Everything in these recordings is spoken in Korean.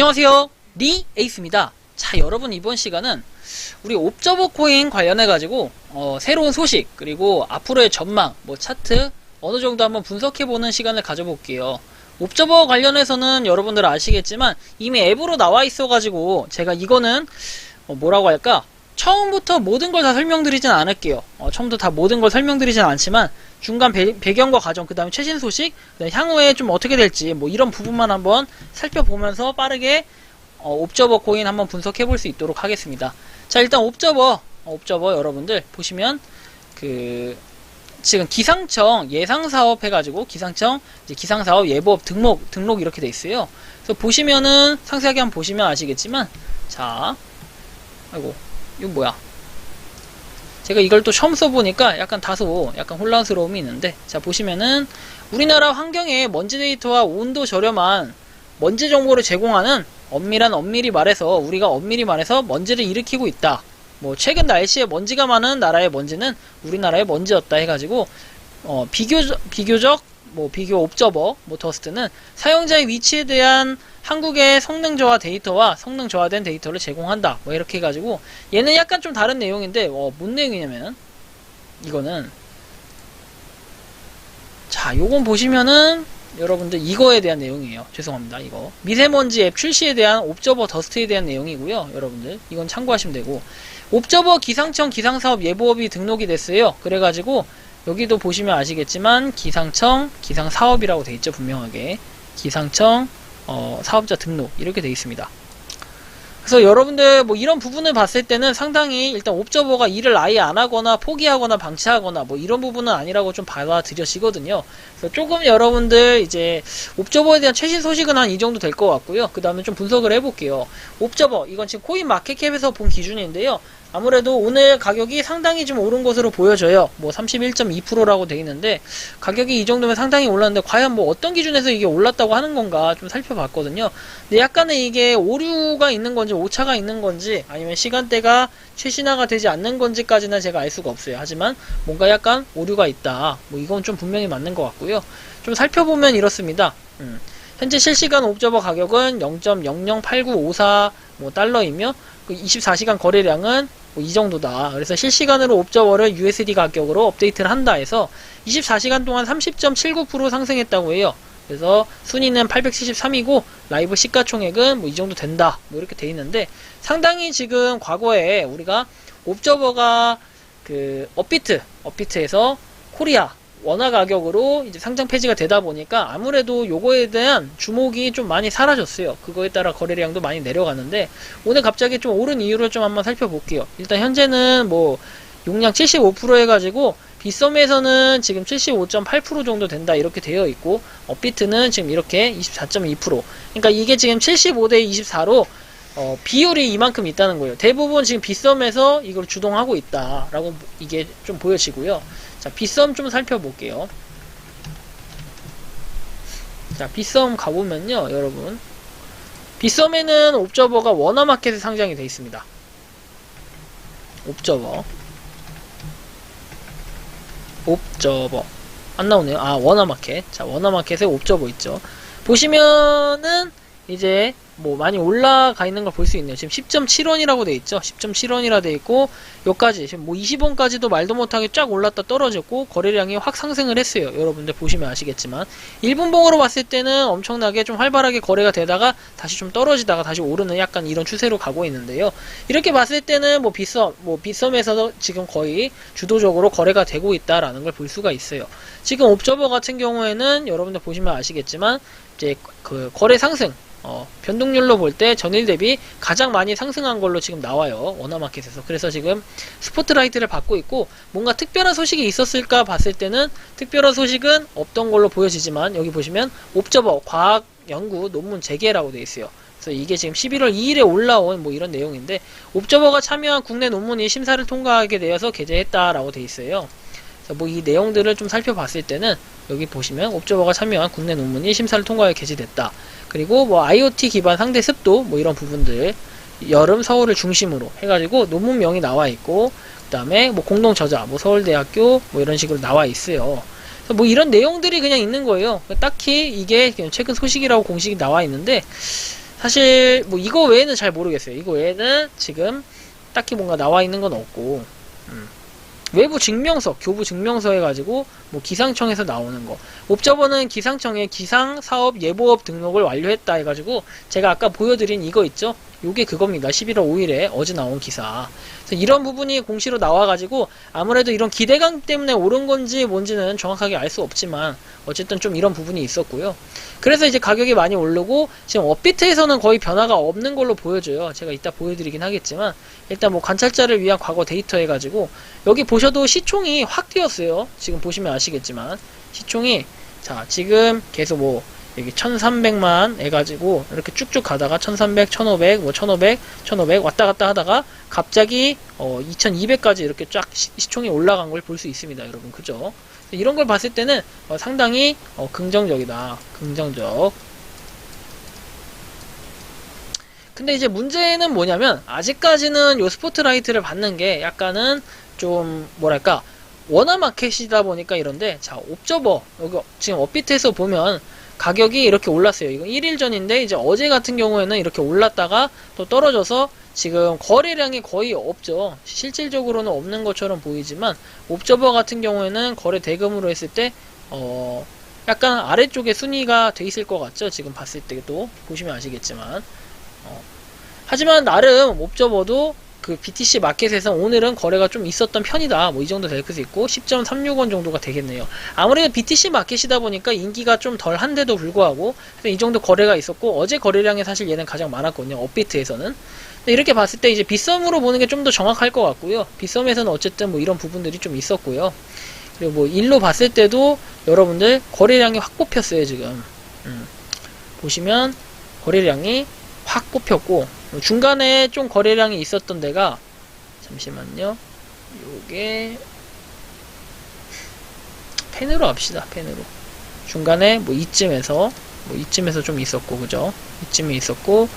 안녕하세요, 리 에이스입니다. 자, 여러분, 이번 시간은 우리 옵저버 코인 관련해가지고 새로운 소식, 그리고 앞으로의 전망, 차트 어느 정도 한번 분석해보는 시간을 가져볼게요. 옵저버 관련해서는 여러분들 아시겠지만 이미 앱으로 나와 있어가지고 제가 이거는 뭐라고 할까, 처음부터 모든 걸 다 설명드리진 않을게요. 처음부터 다 모든 걸 설명드리진 않지만 중간 배경과 과정, 그 다음에 최신 소식, 그다음에 향후에 좀 어떻게 될지 이런 부분만 한번 살펴보면서 빠르게 옵저버 코인 한번 분석해 볼 수 있도록 하겠습니다. 자, 일단 옵저버 여러분들 보시면 지금 기상청 예상사업 해가지고 기상청 기상사업 예보업 등록 이렇게 돼 있어요. 그래서 보시면은 상세하게 한번 보시면 아시겠지만, 자, 아이고, 이거 뭐야? 제가 이걸 또 처음 써보니까 약간 혼란스러움이 있는데, 자, 보시면은 우리나라 환경의 먼지 데이터와 온도 저렴한 먼지 정보를 제공하는 엄밀히 말해서 먼지를 일으키고 있다. 최근 날씨에 먼지가 많은 나라의 먼지는 우리나라의 먼지였다 해가지고 비교 옵저버 더스트는 사용자의 위치에 대한 한국의 성능 저하 데이터와 성능 저하된 데이터를 제공한다. 이렇게 해가지고 얘는 약간 좀 다른 내용인데 뭔 내용이냐면, 이거는, 자, 요건 보시면은 여러분들 이거에 대한 내용이에요. 죄송합니다. 이거 미세먼지 앱 출시에 대한 옵저버 더스트에 대한 내용이고요. 여러분들 이건 참고하시면 되고, 옵저버 기상청 기상사업 예보업이 등록이 됐어요. 그래가지고 여기도 보시면 아시겠지만 기상청 기상사업이라고 돼 있죠. 분명하게 기상청 사업자 등록 이렇게 돼 있습니다. 그래서 여러분들 이런 부분을 봤을 때는 상당히 일단 옵저버가 일을 아예 안 하거나 포기하거나 방치하거나 이런 부분은 아니라고 좀 받아들여지거든요. 그래서 조금 여러분들 이제 옵저버에 대한 최신 소식은 한 이 정도 될 것 같고요. 그 다음에 좀 분석을 해볼게요. 옵저버, 이건 지금 코인 마켓캡에서 본 기준인데요. 아무래도 오늘 가격이 상당히 좀 오른 것으로 보여져요. 31.2%라고 돼 있는데, 가격이 이 정도면 상당히 올랐는데 과연 어떤 기준에서 이게 올랐다고 하는 건가 좀 살펴봤거든요. 근데 약간의 이게 오류가 있는 건지 오차가 있는 건지 아니면 시간대가 최신화가 되지 않는 건지까지는 제가 알 수가 없어요. 하지만 뭔가 약간 오류가 있다, 이건 좀 분명히 맞는 것 같고요. 좀 살펴보면 이렇습니다. 현재 실시간 옵저버 가격은 0.008954 달러이며 24시간 거래량은 이 정도다. 그래서 실시간으로 옵저버를 USD 가격으로 업데이트를 한다 해서 24시간 동안 30.79% 상승했다고 해요. 그래서 순위는 873이고 라이브 시가총액은 이 정도 된다. 이렇게 돼 있는데, 상당히 지금 과거에 우리가 옵저버가 업비트에서 코리아 원화 가격으로 이제 상장 폐지가 되다 보니까 아무래도 요거에 대한 주목이 좀 많이 사라졌어요. 그거에 따라 거래량도 많이 내려가는데, 오늘 갑자기 좀 오른 이유를 좀 한번 살펴볼게요. 일단 현재는 용량 75% 해가지고 빗썸에서는 지금 75.8% 정도 된다 이렇게 되어 있고, 업비트는 지금 이렇게 24.2%. 그러니까 이게 지금 75대 24로 비율이 이만큼 있다는 거예요. 대부분 지금 빗썸에서 이걸 주동하고 있다라고 이게 좀 보여지고요. 자, 빗썸 좀 살펴볼게요. 자, 빗썸 가보면요, 여러분. 빗썸에는 옵저버가 워너마켓에 상장이 되어 있습니다. 옵저버 안 나오네요. 워너마켓. 자, 워너마켓에 옵저버 있죠. 보시면은 이제 많이 올라가 있는 걸 볼 수 있네요. 지금 10.7원이라고 돼 있죠. 10.7원이라 돼 있고, 여기까지 지금 20원까지도 말도 못하게 쫙 올랐다 떨어졌고, 거래량이 확 상승을 했어요. 여러분들 보시면 아시겠지만 1분봉으로 봤을 때는 엄청나게 좀 활발하게 거래가 되다가 다시 좀 떨어지다가 다시 오르는 약간 이런 추세로 가고 있는데요. 이렇게 봤을 때는 빗썸에서 지금 거의 주도적으로 거래가 되고 있다라는 걸 볼 수가 있어요. 지금 옵저버 같은 경우에는 여러분들 보시면 아시겠지만 이제 거래 상승 변동률로 볼 때 전일 대비 가장 많이 상승한 걸로 지금 나와요. 워너마켓에서. 그래서 지금 스포트라이트를 받고 있고, 뭔가 특별한 소식이 있었을까 봤을 때는 특별한 소식은 없던 걸로 보여지지만, 여기 보시면 옵저버 과학 연구 논문 재개라고 되어 있어요. 그래서 이게 지금 11월 2일에 올라온 이런 내용인데, 옵저버가 참여한 국내 논문이 심사를 통과하게 되어서 게재했다라고 되어 있어요. 그래서 이 내용들을 좀 살펴봤을 때는 여기 보시면 옵저버가 참여한 국내 논문이 심사를 통과하여 게재됐다. 그리고 IoT 기반 상대 습도 이런 부분들, 여름 서울을 중심으로 해가지고 논문명이 나와 있고, 그 다음에 공동 저자 서울대학교 이런 식으로 나와 있어요. 그래서 이런 내용들이 그냥 있는 거예요. 딱히 이게 최근 소식이라고 공식이 나와 있는데, 사실 뭐 이거 외에는 잘 모르겠어요. 이거 외에는 지금 딱히 뭔가 나와 있는 건 없고, 외부 증명서, 교부 증명서 해가지고 뭐 기상청에서 나오는 거. 옵저버는 기상청에 기상사업 예보업 등록을 완료했다 해가지고 제가 아까 보여드린 이거 있죠? 요게 그겁니다. 11월 5일에 어제 나온 기사. 그래서 이런 부분이 공시로 나와가지고 아무래도 이런 기대감 때문에 오른 건지 뭔지는 정확하게 알 수 없지만 어쨌든 좀 이런 부분이 있었고요. 그래서 이제 가격이 많이 오르고 지금 업비트에서는 거의 변화가 없는 걸로 보여져요. 제가 이따 보여드리긴 하겠지만 일단 뭐 관찰자를 위한 과거 데이터 해가지고 여기 보셔도 시총이 확 뛰었어요. 지금 보시면 아시겠지만 시총이 자 지금 계속 뭐 여기 1300만 해가지고 이렇게 쭉쭉 가다가 1300, 1500, 뭐 1500, 1500 왔다 갔다 하다가 갑자기 2200까지 이렇게 쫙 시총이 올라간 걸 볼 수 있습니다. 여러분 그죠? 이런 걸 봤을 때는 상당히 긍정적이다. 긍정적. 근데 이제 문제는 뭐냐면 아직까지는 요 스포트라이트를 받는 게 약간은 좀 뭐랄까 원화 마켓이다 보니까 이런데 자 옵저버 여기 지금 업비트에서 보면 가격이 이렇게 올랐어요. 이건 1일 전인데 이제 어제 같은 경우에는 이렇게 올랐다가 또 떨어져서 지금 거래량이 거의 없죠. 실질적으로는 없는 것처럼 보이지만 옵저버 같은 경우에는 거래 대금으로 했을 때 약간 아래쪽에 순위가 돼 있을 것 같죠. 지금 봤을 때도 보시면 아시겠지만 하지만 나름 옵저버도 그 BTC 마켓에서 오늘은 거래가 좀 있었던 편이다. 뭐 이 정도 될 수 있고 10.36원 정도가 되겠네요. 아무래도 BTC 마켓이다 보니까 인기가 좀 덜한데도 불구하고 이 정도 거래가 있었고 어제 거래량이 사실 얘는 가장 많았거든요. 업비트에서는. 근데 이렇게 봤을 때 이제 빗썸으로 보는 게 좀 더 정확할 것 같고요. 빗썸에서는 어쨌든 뭐 이런 부분들이 좀 있었고요. 그리고 뭐 일로 봤을 때도 여러분들 거래량이 확 뽑혔어요 지금. 보시면 거래량이 확 뽑혔고 중간에 좀 거래량이 있었던 데가 잠시만요. 요게 펜으로 합시다. 펜으로 중간에 뭐 이쯤에서 좀 있었고 그죠? 이쯤에 있었고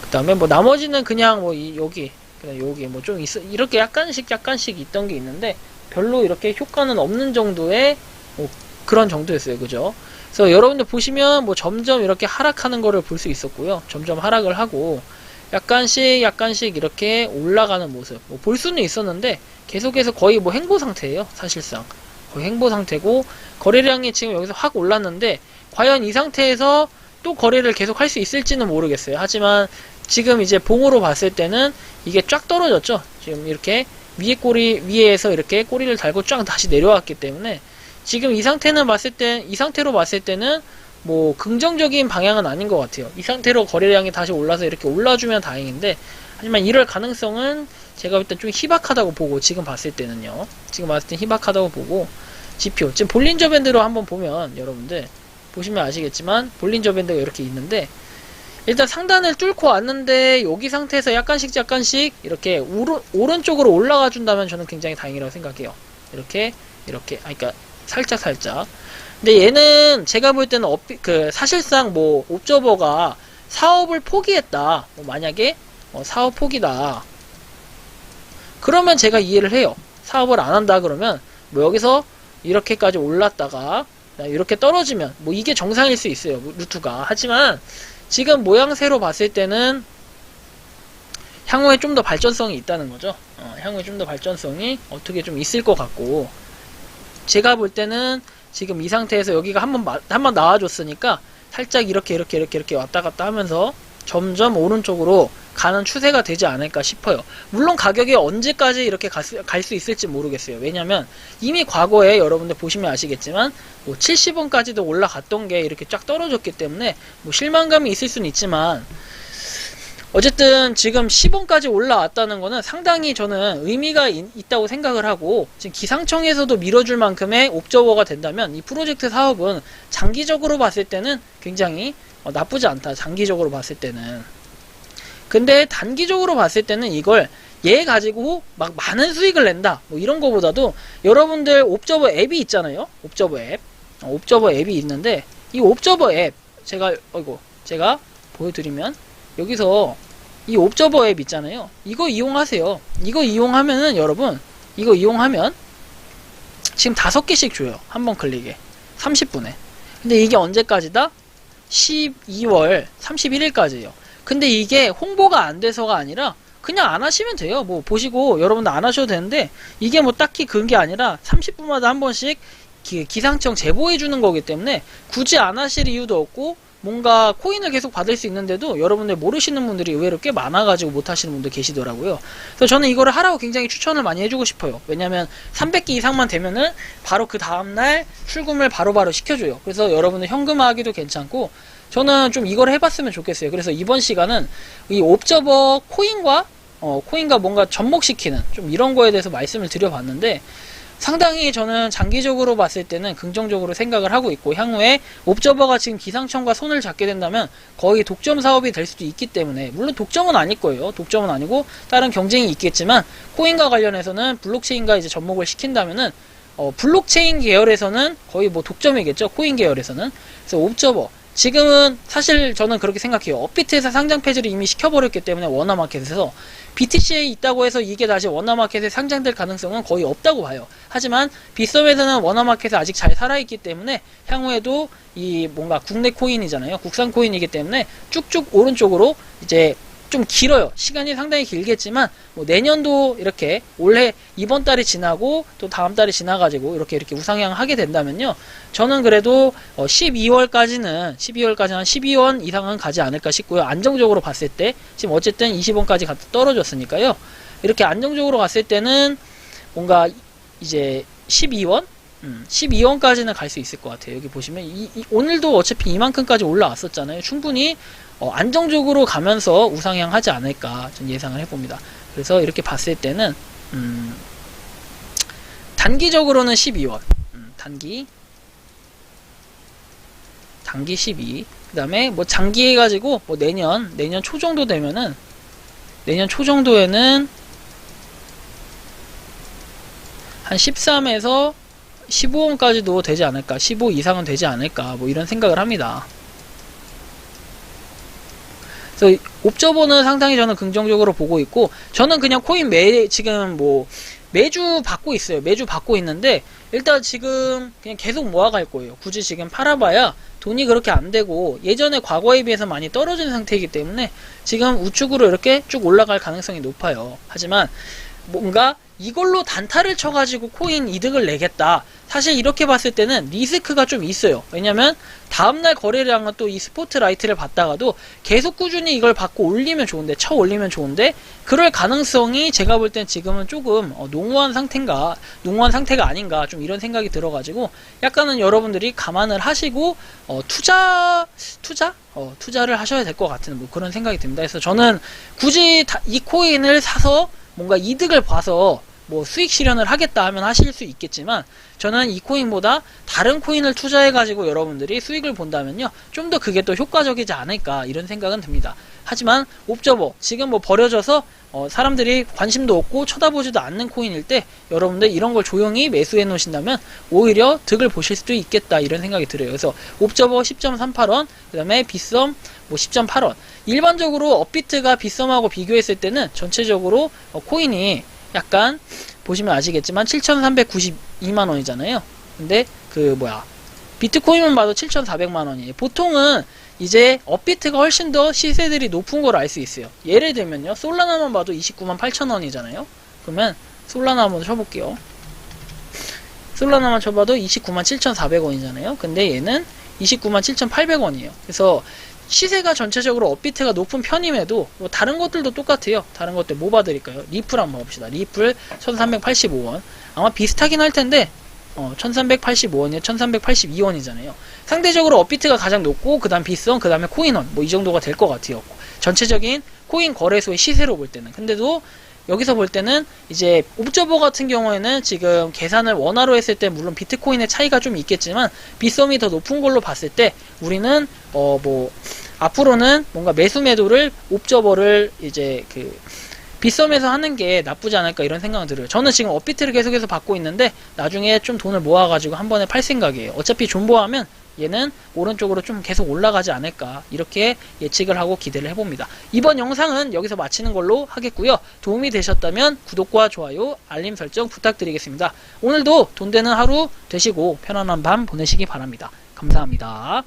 그 다음에 뭐 나머지는 그냥 뭐 여기 뭐 좀 이렇게 약간씩 있던 게 있는데 별로 이렇게 효과는 없는 정도의 뭐 그런 정도였어요. 그죠? 그래서 여러분들 보시면 뭐 점점 이렇게 하락하는 거를 볼 수 있었고요. 점점 하락을 하고 약간씩 이렇게 올라가는 모습 뭐 볼 수는 있었는데 계속해서 거의 뭐 횡보 상태예요. 사실상 거의 횡보 상태고 거래량이 지금 여기서 확 올랐는데 과연 이 상태에서 또 거래를 계속 할 수 있을지는 모르겠어요. 하지만 지금 이제 봉으로 봤을 때는 이게 쫙 떨어졌죠. 지금 이렇게 위에서 이렇게 꼬리를 달고 쫙 다시 내려왔기 때문에 지금 이 상태로 봤을 때는 뭐 긍정적인 방향은 아닌 것 같아요. 이 상태로 거래량이 다시 올라서 이렇게 올라주면 다행인데 하지만 이럴 가능성은 제가 볼 때 좀 희박하다고 보고 지금 봤을 때는요. 지금 봤을 땐 희박하다고 보고 지표 지금 볼린저 밴드로 한번 보면 여러분들 보시면 아시겠지만 볼린저 밴드가 이렇게 있는데 일단 상단을 뚫고 왔는데 여기 상태에서 약간씩 이렇게 오른쪽으로 올라가 준다면 저는 굉장히 다행이라고 생각해요. 이렇게 그러니까 살짝 근데 얘는 제가 볼 때는 사실상 뭐 옵저버가 사업을 포기했다. 뭐 만약에 사업 포기다. 그러면 제가 이해를 해요. 사업을 안 한다 그러면 뭐 여기서 이렇게까지 올랐다가 이렇게 떨어지면 뭐 이게 정상일 수 있어요. 루트가. 하지만 지금 모양새로 봤을 때는 향후에 좀 더 발전성이 있다는 거죠. 향후에 좀 더 발전성이 어떻게 좀 있을 것 같고 제가 볼 때는 지금 이 상태에서 여기가 한번 나와줬으니까 살짝 이렇게 왔다 갔다 하면서 점점 오른쪽으로 가는 추세가 되지 않을까 싶어요. 물론 가격이 언제까지 이렇게 갈 수 있을지 모르겠어요. 왜냐면 이미 과거에 여러분들 보시면 아시겠지만 뭐 70원까지도 올라갔던 게 이렇게 쫙 떨어졌기 때문에 뭐 실망감이 있을 수는 있지만 어쨌든 지금 10원까지 올라왔다는 거는 상당히 저는 의미가 있다고 생각을 하고 지금 기상청에서도 밀어줄 만큼의 옵저버가 된다면 이 프로젝트 사업은 장기적으로 봤을 때는 굉장히 나쁘지 않다. 장기적으로 봤을 때는. 근데 단기적으로 봤을 때는 이걸 얘 가지고 막 많은 수익을 낸다. 뭐 이런 거보다도 여러분들 옵저버 앱이 있잖아요. 옵저버 앱이 있는데 이 옵저버 앱 제가 보여드리면 여기서 이 옵저버 앱 있잖아요. 이거 이용하세요. 이거 이용하면은 여러분 이거 이용하면 지금 5개씩 줘요. 한 번 클릭에 30분에. 근데 이게 언제까지다? 12월 31일까지예요. 근데 이게 홍보가 안 돼서가 아니라 그냥 안 하시면 돼요. 뭐 보시고 여러분들 안 하셔도 되는데 이게 뭐 딱히 그런 게 아니라 30분마다 한 번씩 기상청 제보해 주는 거기 때문에 굳이 안 하실 이유도 없고 뭔가 코인을 계속 받을 수 있는데도 여러분들 모르시는 분들이 의외로 꽤 많아가지고 못 하시는 분들 계시더라고요. 그래서 저는 이거를 하라고 굉장히 추천을 많이 해주고 싶어요. 왜냐면 300개 이상만 되면은 바로 그 다음날 출금을 바로바로 시켜줘요. 그래서 여러분들 현금화하기도 괜찮고 저는 좀 이걸 해봤으면 좋겠어요. 그래서 이번 시간은 이 옵저버 코인과 뭔가 접목시키는 좀 이런 거에 대해서 말씀을 드려봤는데 상당히 저는 장기적으로 봤을 때는 긍정적으로 생각을 하고 있고 향후에 옵저버가 지금 기상청과 손을 잡게 된다면 거의 독점 사업이 될 수도 있기 때문에 물론 독점은 아닐 거예요. 독점은 아니고 다른 경쟁이 있겠지만 코인과 관련해서는 블록체인과 이제 접목을 시킨다면은 블록체인 계열에서는 거의 뭐 독점이겠죠. 코인 계열에서는. 그래서 옵저버 지금은 사실 저는 그렇게 생각해요. 업비트에서 상장 폐지를 이미 시켜버렸기 때문에 워너마켓에서 BTC에 있다고 해서 이게 다시 워너마켓에 상장될 가능성은 거의 없다고 봐요. 하지만 빗썸에서는 워너마켓에 아직 잘 살아있기 때문에 향후에도 이 뭔가 국내 코인이잖아요. 국산 코인이기 때문에 쭉쭉 오른쪽으로 이제 좀 길어요. 시간이 상당히 길겠지만 뭐 내년도 이렇게 올해 이번 달이 지나고 또 다음 달이 지나가지고 이렇게 우상향 하게 된다면요. 저는 그래도 12월까지는 한 12원 이상은 가지 않을까 싶고요. 안정적으로 봤을 때 지금 어쨌든 20원까지 떨어졌으니까요. 이렇게 안정적으로 갔을 때는 뭔가 이제 12원? 12원까지는 갈 수 있을 것 같아요. 여기 보시면 오늘도 어차피 이만큼까지 올라왔었잖아요. 충분히 안정적으로 가면서 우상향 하지 않을까 좀 예상을 해봅니다. 그래서 이렇게 봤을 때는 단기적으로는 12원 단기 12. 그 다음에 뭐 장기 해가지고 뭐 내년 초 정도 되면은 내년 초 정도에는 한 13에서 15원까지도 되지 않을까, 15 이상은 되지 않을까, 뭐 이런 생각을 합니다. 그래서 옵저버는 상당히 저는 긍정적으로 보고 있고, 저는 그냥 코인 지금 뭐 매주 받고 있어요. 매주 받고 있는데 일단 지금 그냥 계속 모아갈 거예요. 굳이 지금 팔아봐야 돈이 그렇게 안 되고 예전에 과거에 비해서 많이 떨어진 상태이기 때문에 지금 우측으로 이렇게 쭉 올라갈 가능성이 높아요. 하지만 뭔가 이걸로 단타를 쳐가지고 코인 이득을 내겠다. 사실 이렇게 봤을 때는 리스크가 좀 있어요. 왜냐면 다음날 거래량은 또 이 스포트라이트를 받다가도 계속 꾸준히 이걸 받고 올리면 좋은데, 쳐 올리면 좋은데 그럴 가능성이 제가 볼 땐 지금은 조금 농후한 상태가 아닌가 좀 이런 생각이 들어가지고 약간은 여러분들이 감안을 하시고 투자를 하셔야 될 것 같은 뭐 그런 생각이 듭니다. 그래서 저는 굳이 이 코인을 사서 뭔가 이득을 봐서 뭐 수익 실현을 하겠다 하면 하실 수 있겠지만 저는 이 코인보다 다른 코인을 투자해가지고 여러분들이 수익을 본다면요 좀 더 그게 또 효과적이지 않을까 이런 생각은 듭니다. 하지만 옵저버 지금 뭐 버려져서 사람들이 관심도 없고 쳐다보지도 않는 코인일 때 여러분들 이런 걸 조용히 매수해 놓으신다면 오히려 득을 보실 수도 있겠다 이런 생각이 들어요. 그래서 옵저버 10.38원 그 다음에 빗썸 뭐 10.8원 일반적으로 업비트가 빗썸하고 비교했을 때는 전체적으로 코인이 보시면 아시겠지만 7,392만원이잖아요. 근데 비트코인만 봐도 7,400만원이에요. 보통은 이제 업비트가 훨씬 더 시세들이 높은 걸 알 수 있어요. 예를 들면요. 솔라나만 봐도 29만 8천원이잖아요. 그러면 솔라나 한번 쳐볼게요. 솔라나만 쳐봐도 29만 7,400원이잖아요. 근데 얘는 29만 7,800원이에요. 그래서 시세가 전체적으로 업비트가 높은 편임에도 뭐 다른 것들도 똑같아요. 다른 것들 뭐 봐드릴까요? 리플 한번 봅시다. 리플 1385원 아마 비슷하긴 할 텐데 1385원이에요. 1382원이잖아요. 상대적으로 업비트가 가장 높고 그 다음 빗썸 그 다음에 코인원 뭐 이 정도가 될 것 같아요. 전체적인 코인 거래소의 시세로 볼 때는. 근데도 여기서 볼 때는 이제 옵저버 같은 경우에는 지금 계산을 원화로 했을 때 물론 비트코인의 차이가 좀 있겠지만 빗썸이 더 높은 걸로 봤을 때 우리는 앞으로는 뭔가 매수 매도를 옵저버를 이제 빗썸에서 하는 게 나쁘지 않을까 이런 생각은 들어요. 저는 지금 업비트를 계속해서 받고 있는데 나중에 좀 돈을 모아가지고 한 번에 팔 생각이에요. 어차피 존버하면 얘는 오른쪽으로 좀 계속 올라가지 않을까 이렇게 예측을 하고 기대를 해봅니다. 이번 영상은 여기서 마치는 걸로 하겠고요. 도움이 되셨다면 구독과 좋아요, 알림 설정 부탁드리겠습니다. 오늘도 돈 되는 하루 되시고 편안한 밤 보내시기 바랍니다. 감사합니다.